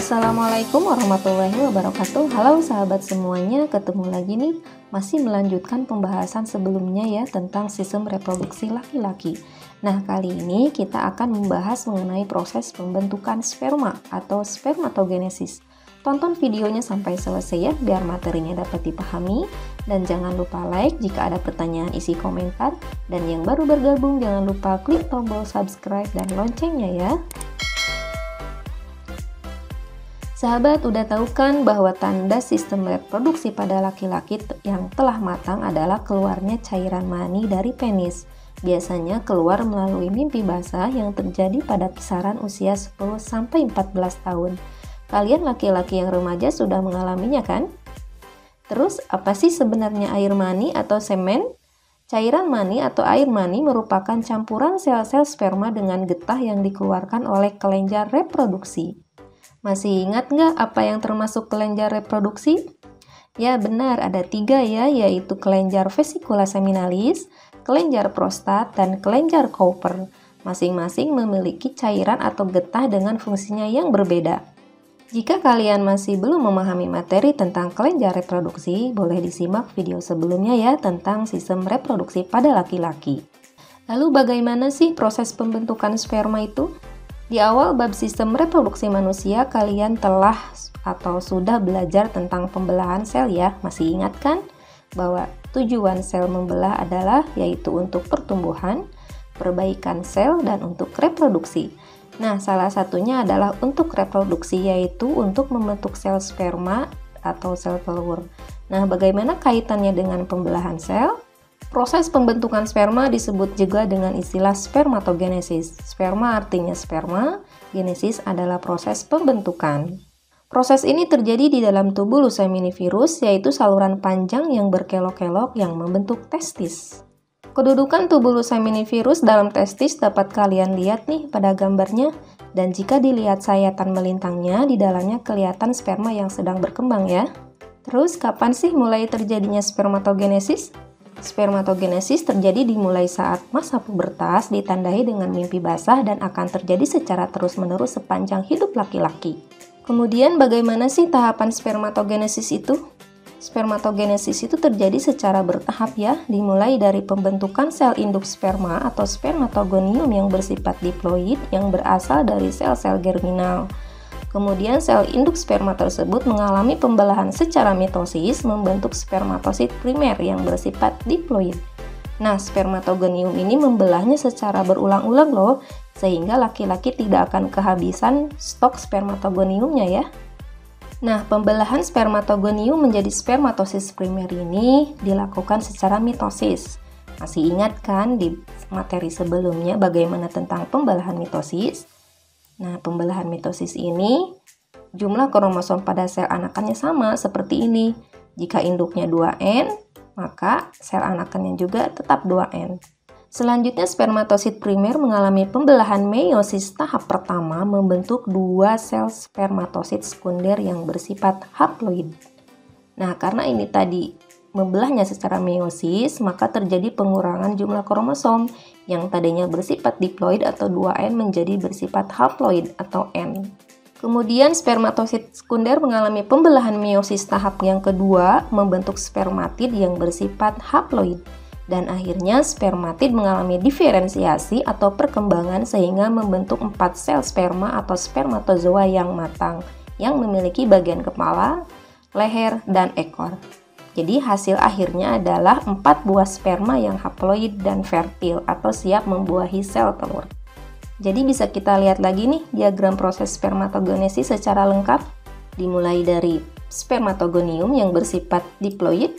Assalamualaikum warahmatullahi wabarakatuh. Halo sahabat semuanya, ketemu lagi nih. Masih melanjutkan pembahasan sebelumnya ya tentang sistem reproduksi laki-laki. Nah, kali ini kita akan membahas mengenai proses pembentukan sperma atau spermatogenesis. Tonton videonya sampai selesai ya, biar materinya dapat dipahami. Dan jangan lupa like jika ada pertanyaan, isi komentar. Dan yang baru bergabung, jangan lupa klik tombol subscribe dan loncengnya ya. Sahabat, udah tahu kan bahwa tanda sistem reproduksi pada laki-laki yang telah matang adalah keluarnya cairan mani dari penis. Biasanya keluar melalui mimpi basah yang terjadi pada kisaran usia 10-14 tahun. Kalian laki-laki yang remaja sudah mengalaminya kan? Terus, apa sih sebenarnya air mani atau semen? Cairan mani atau air mani merupakan campuran sel-sel sperma dengan getah yang dikeluarkan oleh kelenjar reproduksi. Masih ingat nggak apa yang termasuk kelenjar reproduksi? Ya benar, ada 3 ya, yaitu kelenjar vesicula seminalis, kelenjar prostat, dan kelenjar Cowper. Masing-masing memiliki cairan atau getah dengan fungsinya yang berbeda. Jika kalian masih belum memahami materi tentang kelenjar reproduksi, boleh disimak video sebelumnya ya tentang sistem reproduksi pada laki-laki. Lalu bagaimana sih proses pembentukan sperma itu? Di awal bab sistem reproduksi manusia, kalian telah atau sudah belajar tentang pembelahan sel ya. Masih ingat kan? Bahwa tujuan sel membelah adalah yaitu untuk pertumbuhan, perbaikan sel, dan untuk reproduksi. Nah, salah satunya adalah untuk reproduksi, yaitu untuk membentuk sel sperma atau sel telur. Nah, bagaimana kaitannya dengan pembelahan sel? Proses pembentukan sperma disebut juga dengan istilah spermatogenesis. Sperma artinya sperma, genesis adalah proses pembentukan. Proses ini terjadi di dalam tubuh Luceminivirus, yaitu saluran panjang yang berkelok-kelok yang membentuk testis. Kedudukan tubuh Luceminivirus dalam testis dapat kalian lihat nih pada gambarnya, dan jika dilihat sayatan melintangnya, di dalamnya kelihatan sperma yang sedang berkembang ya. Terus, kapan sih mulai terjadinya spermatogenesis? Spermatogenesis terjadi dimulai saat masa pubertas, ditandai dengan mimpi basah dan akan terjadi secara terus-menerus sepanjang hidup laki-laki. Kemudian bagaimana sih tahapan spermatogenesis itu? Spermatogenesis itu terjadi secara bertahap ya, dimulai dari pembentukan sel induk sperma atau spermatogonium yang bersifat diploid yang berasal dari sel-sel germinal. Kemudian sel induk sperma tersebut mengalami pembelahan secara mitosis membentuk spermatosit primer yang bersifat diploid. Nah, spermatogonium ini membelahnya secara berulang-ulang loh, sehingga laki-laki tidak akan kehabisan stok spermatogoniumnya ya. Nah, pembelahan spermatogonium menjadi spermatosis primer ini dilakukan secara mitosis. Masih ingat kan di materi sebelumnya bagaimana tentang pembelahan mitosis? Nah, pembelahan mitosis ini, jumlah kromosom pada sel anakannya sama seperti ini. Jika induknya 2N, maka sel anakannya juga tetap 2N. Selanjutnya, spermatosit primer mengalami pembelahan meiosis tahap pertama membentuk 2 sel spermatosit sekunder yang bersifat haploid. Nah, karena ini tadi membelahnya secara meiosis, maka terjadi pengurangan jumlah kromosom yang tadinya bersifat diploid atau 2N menjadi bersifat haploid atau N. Kemudian spermatosit sekunder mengalami pembelahan meiosis tahap yang kedua membentuk spermatid yang bersifat haploid. Dan akhirnya spermatid mengalami diferensiasi atau perkembangan sehingga membentuk 4 sel sperma atau spermatozoa yang matang yang memiliki bagian kepala, leher, dan ekor. Jadi hasil akhirnya adalah 4 buah sperma yang haploid dan fertil atau siap membuahi sel telur. Jadi bisa kita lihat lagi nih diagram proses spermatogenesis secara lengkap. Dimulai dari spermatogonium yang bersifat diploid,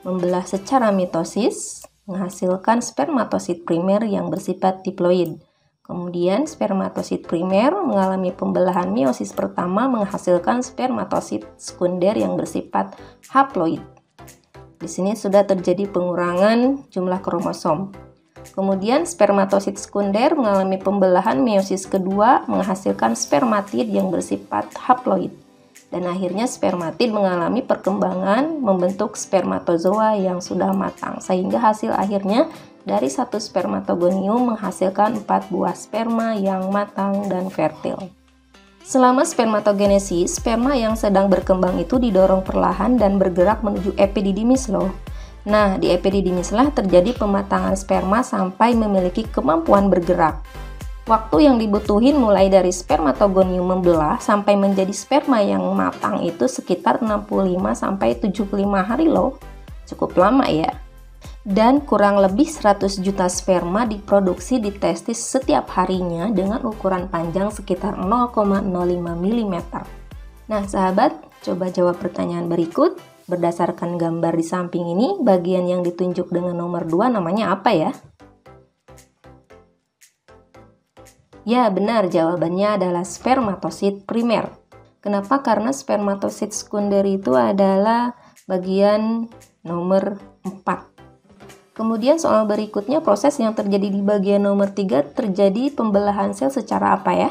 membelah secara mitosis, menghasilkan spermatosit primer yang bersifat diploid. Kemudian spermatosit primer mengalami pembelahan meiosis pertama menghasilkan spermatosit sekunder yang bersifat haploid. Di sini sudah terjadi pengurangan jumlah kromosom. Kemudian spermatosit sekunder mengalami pembelahan meiosis kedua menghasilkan spermatid yang bersifat haploid. Dan akhirnya spermatid mengalami perkembangan membentuk spermatozoa yang sudah matang sehingga hasil akhirnya dari satu spermatogonium menghasilkan 4 buah sperma yang matang dan fertil. Selama spermatogenesis, sperma yang sedang berkembang itu didorong perlahan dan bergerak menuju epididymis loh. Nah, di epididymislah terjadi pematangan sperma sampai memiliki kemampuan bergerak. Waktu yang dibutuhin mulai dari spermatogonium membelah sampai menjadi sperma yang matang itu sekitar 65-75 hari loh. Cukup lama ya. Dan kurang lebih 100 juta sperma diproduksi di testis setiap harinya dengan ukuran panjang sekitar 0,05 mm. Nah sahabat, coba jawab pertanyaan berikut. Berdasarkan gambar di samping ini, bagian yang ditunjuk dengan nomor 2 namanya apa ya? Ya benar, jawabannya adalah spermatosit primer. Kenapa? Karena spermatosit sekunder itu adalah bagian nomor 4. Kemudian soal berikutnya, proses yang terjadi di bagian nomor 3 terjadi pembelahan sel secara apa ya?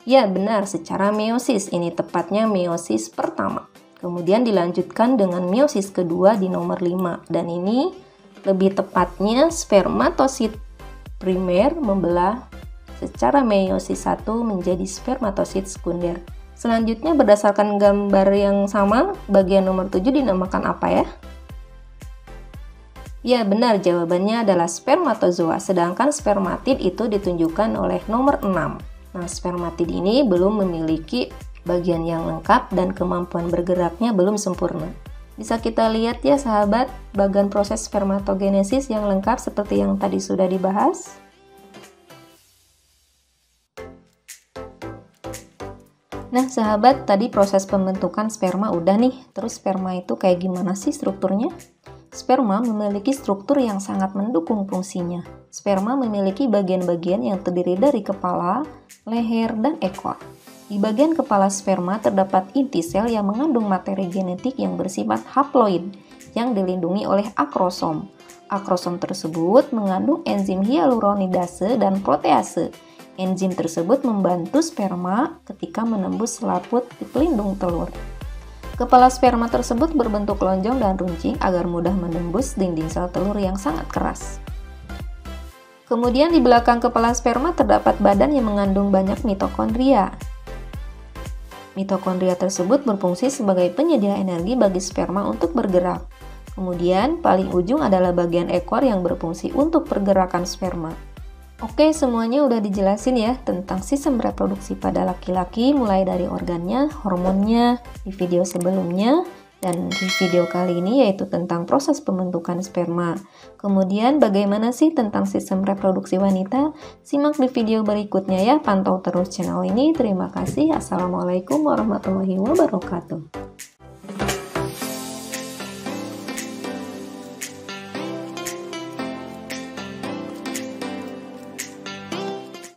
Ya benar, secara meiosis. Ini tepatnya meiosis pertama. Kemudian dilanjutkan dengan meiosis kedua di nomor 5. Dan ini lebih tepatnya spermatosit primer membelah secara meiosis 1 menjadi spermatosit sekunder. Selanjutnya berdasarkan gambar yang sama, bagian nomor 7 dinamakan apa ya? Ya benar, jawabannya adalah spermatozoa, sedangkan spermatid itu ditunjukkan oleh nomor 6. Nah, spermatid ini belum memiliki bagian yang lengkap dan kemampuan bergeraknya belum sempurna. Bisa kita lihat ya sahabat, bagian proses spermatogenesis yang lengkap seperti yang tadi sudah dibahas. Nah sahabat, tadi proses pembentukan sperma udah nih, terus sperma itu kayak gimana sih strukturnya? Sperma memiliki struktur yang sangat mendukung fungsinya. Sperma memiliki bagian-bagian yang terdiri dari kepala, leher, dan ekor. Di bagian kepala sperma terdapat inti sel yang mengandung materi genetik yang bersifat haploid yang dilindungi oleh akrosom. Akrosom tersebut mengandung enzim hyaluronidase dan protease. Enzim tersebut membantu sperma ketika menembus selaput di pelindung telur. Kepala sperma tersebut berbentuk lonjong dan runcing agar mudah menembus dinding sel telur yang sangat keras. Kemudian di belakang kepala sperma terdapat badan yang mengandung banyak mitokondria. Mitokondria tersebut berfungsi sebagai penyedia energi bagi sperma untuk bergerak. Kemudian paling ujung adalah bagian ekor yang berfungsi untuk pergerakan sperma. Oke, semuanya udah dijelasin ya tentang sistem reproduksi pada laki-laki, mulai dari organnya, hormonnya di video sebelumnya, dan di video kali ini yaitu tentang proses pembentukan sperma. Kemudian bagaimana sih tentang sistem reproduksi wanita? Simak di video berikutnya ya, pantau terus channel ini. Terima kasih. Assalamualaikum warahmatullahi wabarakatuh.